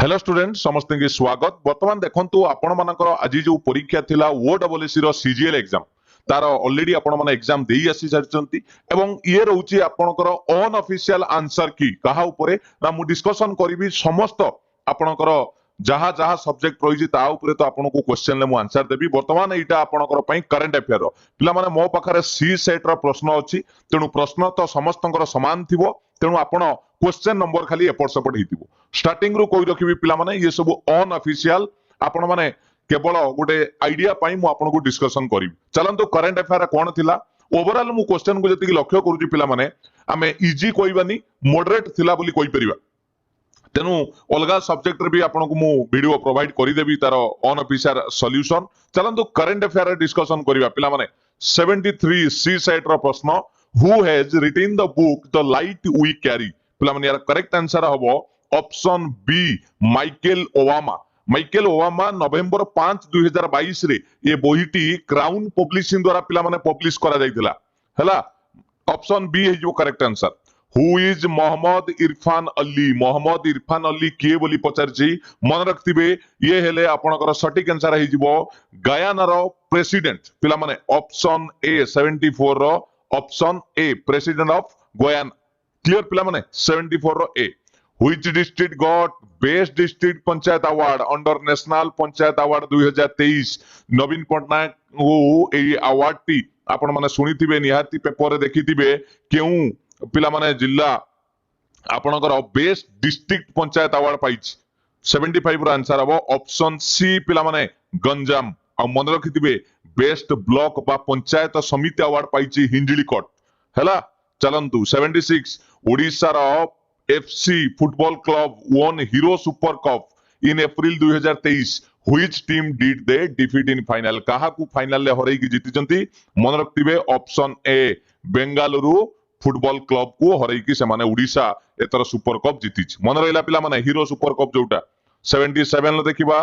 Hello student समस्त की स्वागत वर्तमान देखंतु आपण मानकर आज जो परीक्षा थिला ओडब्ल्यूएससी रो सीजीएल एग्जाम तार ऑलरेडी आपण माने एग्जाम देई आसी सारचंती एवं ये रहउची आपणकर अनऑफिशियल आंसर की कहा ऊपरे ना मु डिस्कशन करबी समस्त आपणकर जहा जहा सब्जेक्ट रही ता ऊपरे तो आपनको क्वेश्चन ले मु आंसर देबी वर्तमान एटा आपणकर पई करंट अफेयर रो पिला माने मो पाखरे सी सेट रो प्रश्न अछि तेनु प्रश्न तो समस्तंकर समान थिबो तेनु आपण क्वेश्चन नंबर खाली एपट सेपट हेतिबो स्टार्टिंग रू कोई रखिबी पिला माने ये सब अनऑफिशियल आपण माने केवल गोटे आइडिया पई मु आपनको डिस्कशन करिबी चलंतु करंट अफेयर कोन थिला ओवरऑल मु क्वेश्चन को जति लक्ष्य करूची पिला माने आमे इजी कोइबानी मॉडरेट थिला बोली कोइ परिबा तेनु अलगा सब्जेक्ट रे भी आपनको मु वीडियो प्रोवाइड करि देबी तार अनऑफिशियल सॉल्यूशन चलंतु करंट अफेयर डिस्कशन करिबा पिला माने 73 सी सेट रो प्रश्न who has written the book the light we carry पिला माने यार करेक्ट आंसर हबो option B Michael Obama November 5 2022 रे ये बोहिटी क्राउन पब्लिशिंग द्वारा पिला माने पब्लिश करा जायतिला हला ऑप्शन बी है जो correct answer who is Mohammad Irfan Ali किए बोली पचारची मन रखथिबे ये हेले आपनकर सटीक आंसर है जिवो गयाना रो प्रेसिडेंट पिला माने ऑप्शन ए 74 रो option A president of Guyana clear पिला माने 74 रो A Which district got best district panchayat award under national panchayat award 2023 Naveen Patnaik को ए अवार्ड टी आपण माने सुनिथिबे निहाती पेपर रे देखिथिबे केउ पिला माने जिल्ला आपनकर बेस्ट डिस्ट्रिक्ट पंचायत अवार्ड पाइछ 75 रो आंसर हबो ऑप्शन सी पिला माने गंजाम आ मन रखिथिबे बेस्ट ब्लॉक बा पंचायत समिति अवार्ड पाइछि हिंजिलीकोट हला चलंतु 76 ओडिसा रो FC football club won Hero Super Cup in April 2023 which team did they defeat in final कहा को फाइनल ले हरई की जीतिचंती मन रखथिबे option A Bengaluru football club को हरई की से माने ओडिसा एतर सुपर कप जीतिच मन रहला पिला माने हीरो सुपर कप जोटा 77 ले देखिबा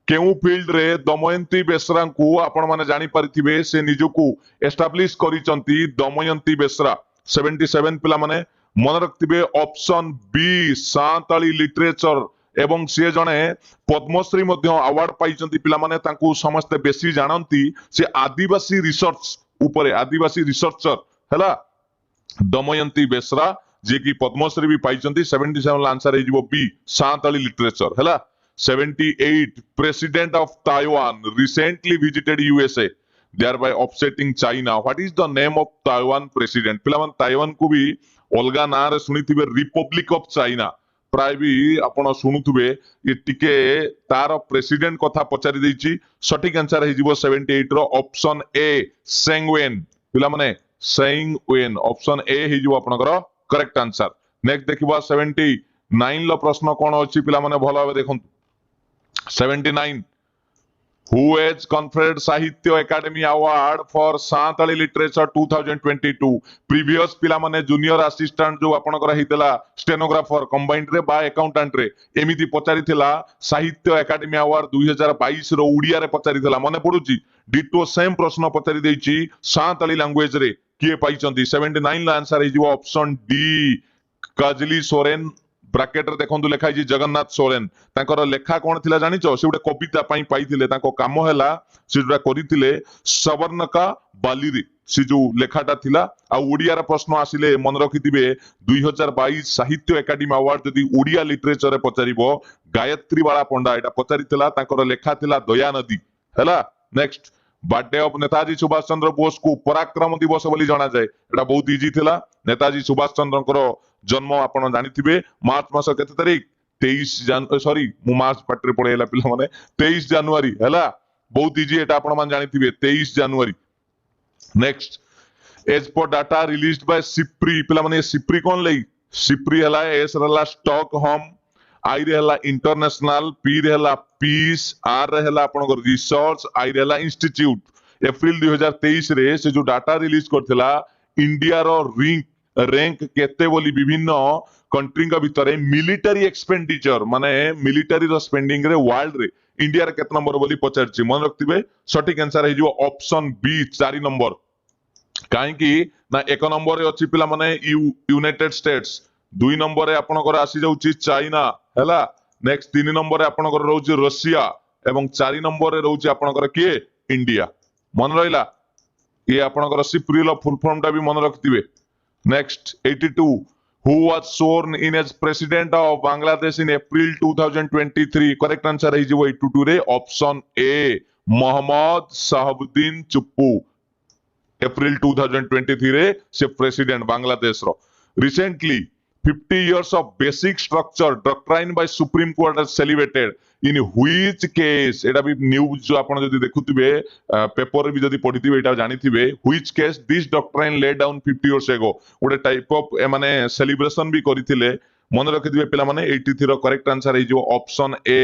केउ फील्ड रे दमयंती बेसरा को आपण माने जानि परिथिबे से निजको एस्टैब्लिश करिचंती दमयंती बेसरा 77 पिला माने मन रखथिबे ऑप्शन बी सांताली लिटरेचर एवं से जने पद्मश्री मध्य अवार्ड पाइचंती पिला माने तांकू समस्त बेसी जानंती से आदिवासी रिसर्च ऊपरे आदिवासी रिसर्चर हला दमयंती बेसरा जे की पद्मश्री भी पाइचंती 77 आंसर हे जिवो बी सांताली लिटरेचर हला 78 president of Taiwan recently visited USA thereby offsetting China what is the name of Taiwan president पिला माने ताइवान को भी अलगा ना रे सुनिथिबे रिपब्लिक ऑफ चाइना प्राय भी आपण सुनुथुबे ये टिके तार प्रेसिडेंट कथा पचारि दैछि सटीक आंसर हे जिवो 78 रो ऑप्शन ए सेंगवेन पिला माने सेंगवेन ऑप्शन ए हे जिवो आपनकर करेक्ट आंसर नेक्स्ट देखिबा 79 लो प्रश्न कोन अछि पिला माने भलो भाबे देखंतु 79 Who has conferred Sahitya Academy Award for Santali Literature 2022 previous पिला माने जूनियर असिस्टेंट जो आपनकर हितला स्टेनोग्राफर कंबाइंड रे बा अकाउंटेंट रे एमिति पचारिथिला साहित्य एकेडमी अवार्ड 2022 रो उड़िया रे पचारिथिला माने पडुची डिटो सेम प्रश्न पचारि दैछि सांताली लैंग्वेज रे किए पाइचंती 79 ला आंसर हे जिवो ऑप्शन डी काजली सोरेन ब्रैकेट रे देखंतु लेखा जी जगन्नाथ सोरेन तांकर लेखा कोन थिला जानिचो से उडे कविता पई पाइथिले तांको काम हैला से जोटा करिथिले सवर्णका बालीरी से जो लेखाटा थिला आ ओडिया रे प्रश्न आसिले मन रखिथिबे 2022 साहित्य एकेडमी अवार्ड जदी ओडिया लिटरेचर रे पचारिबो गायत्री बाला पंडा एटा पचारिथिला तांकर लेखा थिला दया नदी हैला next birthday of Netaji Subhash Chandra Bose को पराक्रम दिवस बोली जाना जाए एटा बहुत इजी थिला नेताजी सुभाष चंद्रकर जन्म आपण जानिथिबे मार्च मास केते तारीख 23 सॉरी मु मार्च पार्ट रे पढेला पिला माने 23 जनवरी हैला बहुत इजी एटा आपण मान जानिथिबे 23 जनवरी next as per data released by SIPRI पिला माने सिप्री कोन लई सिप्री हला एस हला स्टॉक होम आई रे हला इंटरनेशनल पी रे हला पीस आर रे हला आपण रिसर्च आई रे हला इंस्टीट्यूट अप्रैल 2023 रे से जो डाटा रिलीज करथिला इंडिया रो रैंक केते बोली विभिन्न कंट्री का भितरे मिलिटरी एक्सपेंडिचर माने मिलिटरी रो स्पेंडिंग रे वर्ल्ड रे इंडिया रे केते नंबर बोली पचारछि मन रखथिबे सटीक आंसर हे जो ऑप्शन बी 4 नंबर काहे कि ना एक नंबर रे अछि पिला माने यूनाइटेड स्टेट्स 2 नंबर रे आपनकर आसी जाउछि चाइना हैला नेक्स्ट 3 नंबर रे आपनकर रहउची रशिया एवं 4 नंबर रे रहउची आपनकर किए इंडिया मन रहिला ये आपनकर सिप्रिल फुल फॉर्म टा भी मन रखिथिबे next 82 who was sworn in as president of Bangladesh in April 2023 correct answer है जो 82 रे option A Mohammed Shahabuddin Chuppu April 2023 रे से प्रेसिडेंट बांग्लादेश रो recently 50 years of basic structure doctrine by Supreme Court has celebrated in which case एटा भी news जो आपण जदी देखुथिबे पेपर भी जदी पढिथिबे एटा जानिथिबे which case this doctrine laid down 50 years ago ओडे टाइप ऑफ माने सेलिब्रेशन भी करिथिले मन रखिथिबे पिला माने 83 रो करेक्ट आंसर है जो option A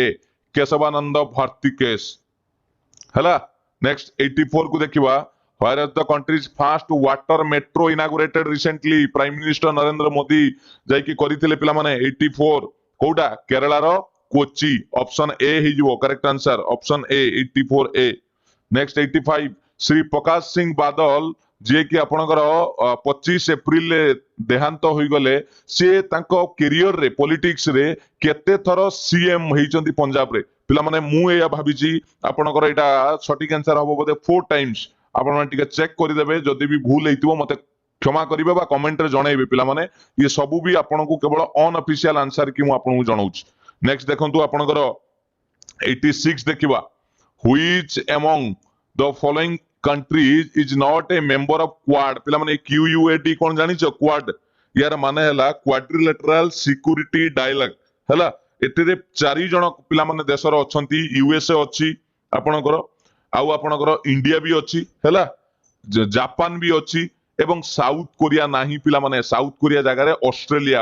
Kesavananda Bharati case हला नेक्स्ट 84 को देखिबा where is the country's first water metro inaugurated recently prime minister Narendra Modi जायकी करिथिले पिला माने 84 कोडा केरला रो कोची ऑप्शन ए ही जो correct answer option A 84 A next 85 Shri Prakash Singh Badal जे कि आपनकर 25 एप्रिल रे देहांत होई गले से तांको करियर रे पॉलिटिक्स रे केते थरो सीएम हेचंती पंजाब रे पिला माने मु एया भाबिची आपनकर एटा सटीक आंसर हबो बोदे 4 टाइम्स आपण माने टिके चेक करि देबे जदी भी भूल हेतिबो मते क्षमा करिवे बा कमेंट रे जणाइबे पिला माने ये सबु भी आपनको केवल अनऑफिशियल आंसर कि मु आपनको जणाउछ नेक्स्ट देखंतु आपनकर 86 देखिबा which among the following countries is not a member of quad पिला माने क्यूयूएटी कोन जानिछो क्वाड यार माने हला क्वाड्रिलेटरल सिक्योरिटी डायलॉग हला एतिरे 4 जण पिला माने देशर अछंती यूएसए अछि आपनकर आउ आपनकर इंडिया भी अछि हला जापान भी अछि एवं साउथ कोरिया नाही पिला माने साउथ कोरिया जगह रे ऑस्ट्रेलिया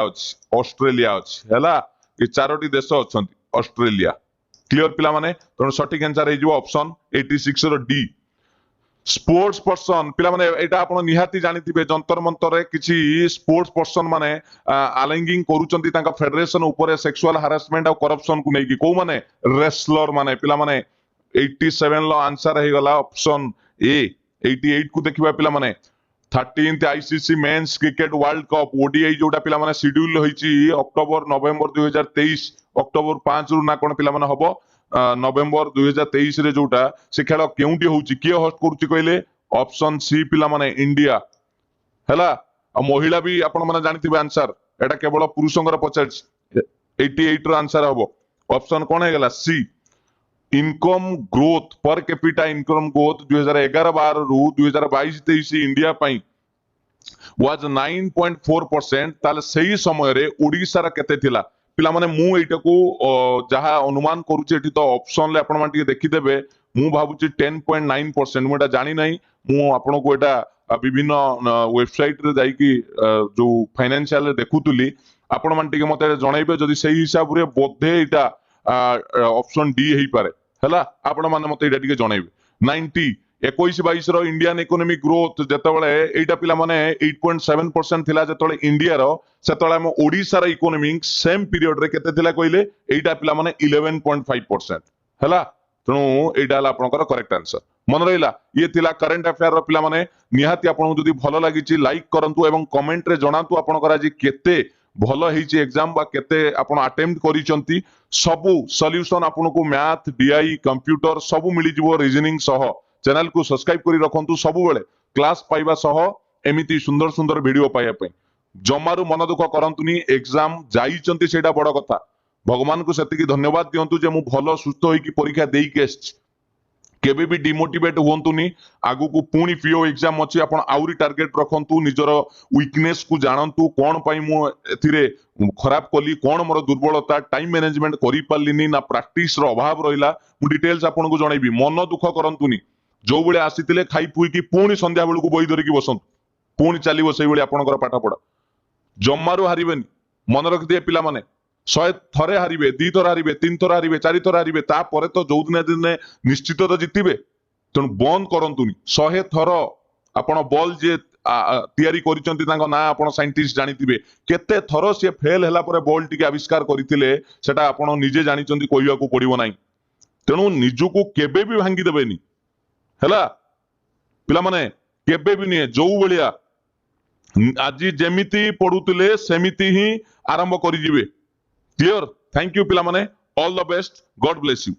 अछि हला ये चारोटी देश अछंती ऑस्ट्रेलिया क्लियर पिला माने तो सटीक आंसर हे जो option 86 rho D sports person पिला माने एटा आपण निहाती जानिथिबे जंतर मंतर रे किछि स्पोर्ट्स पर्सन माने अलाइंगिंग करूचंती तांका फेडरेशन ऊपर सेक्सुअल हरासमेंट और करप्शन को नेकी को माने रेसलर माने पिला माने 87 लो आंसर हे गला ऑप्शन ए 88 को देखिबा पिला माने 13th ICC men's cricket world cup ODI जोटा पिला माने शेड्यूल होईची अक्टोबर नवंबर 2023 अक्टोबर 5 रु ना कोन पिला माने हबो नवंबर 2023 रे जोटा से खेल केउंटी होउची के होस्ट करूची कहले ऑप्शन सी पिला माने इंडिया हला आ महिला भी आपण माने जानिथिबे आंसर एटा केवल पुरुषंगर पचार 88 रो आंसर हबो ऑप्शन कोन हे गला C income growth per capita income growth 2011-12 रु 2022-23 इंडिया पई वाज 9.4% ताले सही समय रे ओडिसा रा केते थिला पिला माने मु एटा को जहा अनुमान करूची एठी तो ऑप्शन ले आपण माने देखि देबे मु भाबुची 10.9% मुटा जानि नाही मु आपण को एटा विभिन्न वेबसाइट रे जाई कि जो फाइनेंशियल देखुतुली आपण माने मते जणाइबे जदी सही हिसाब रे बोधे एटा ऑप्शन डी हे पारे हला आपण माने मते एटा टिके जणाइबे 90 21-22 रो इंडियन इकोनॉमिक ग्रोथ जेतबेले एटा पिला माने 8.7% थिला जेतबेले इंडिया रो सेतबेले हम ओडिसा रो इकोनॉमिक सेम पीरियड रे केते थिला कइले एटा पिला माने 11.5% हला तणु एटा हला आपनकर करेक्ट आंसर मन रहिला ये थिला करंट अफेयर रो पिला माने निहाती आपन जदी भलो लागिची लाइक करंतु एवं कमेंट रे जणातु आपनकर आज केते भलो हेची एग्जाम बा केते आपण अटेम्प्ट करिसंती सबु सॉल्यूशन आपन को मैथ डीआई कंप्यूटर सबु मिली जिवो रीजनिंग सह चैनल को सब्सक्राइब करी रखंतु सबु बेले क्लास पाइबा सह एमिति सुंदर सुंदर वीडियो पाइबा पई जमारू मन दुख करंतुनी एग्जाम जाईचंती सेटा बड़ कथा भगवान को सेतिकी धन्यवाद दियंतु जे मु भलो सुस्थ होई की परीक्षा देई के केबे भी डिमोटिवेट हुंतुनी आगु को पुणी पीओ एग्जाम अछि आपण आउरी टार्गेट रखंतु निजर वीकनेस को जानंतु कोन पई मु एथिरे खराब कली कोन मोर दुर्बलता टाइम मैनेजमेंट करि पालिनी ना प्रैक्टिस रो अभाव रहिला मु डिटेल्स आपण को जणाइबी मन दुख करंतुनी जो बेले आसीतिले खाई पुई की पुणी संध्या बेल को बही धरिकी बसंतु पुणी चलिबो सेई बेले आपणकर पाठ पढा जम्मारू हारिबेनी मन रख दिए पिला माने 100 थरे हारिबे 2 थर हारिबे 3 थर हारिबे 4 थर हारिबे ता परे तो जो दिन निश्चित तो जितिबे तेणु बंद करंतुनी 100 थर आपण बॉल जे तैयारी करिसंती तांको ना आपण साइंटिस्ट जानिथिबे केते थर से फेल हला परे बॉल टिके आविष्कार करिथिले सेटा आपण निजे जानिचंती कहिया को पड़िबो नाही तेणु निजु को केबे भी भांगी देबेनी हला पिला माने केबे भी नहीं जो बलिया आज जेमिति पढुतिले सेमिति ही आरंभ करि जिवे क्लियर थैंक यू पिला माने All the best. God bless you.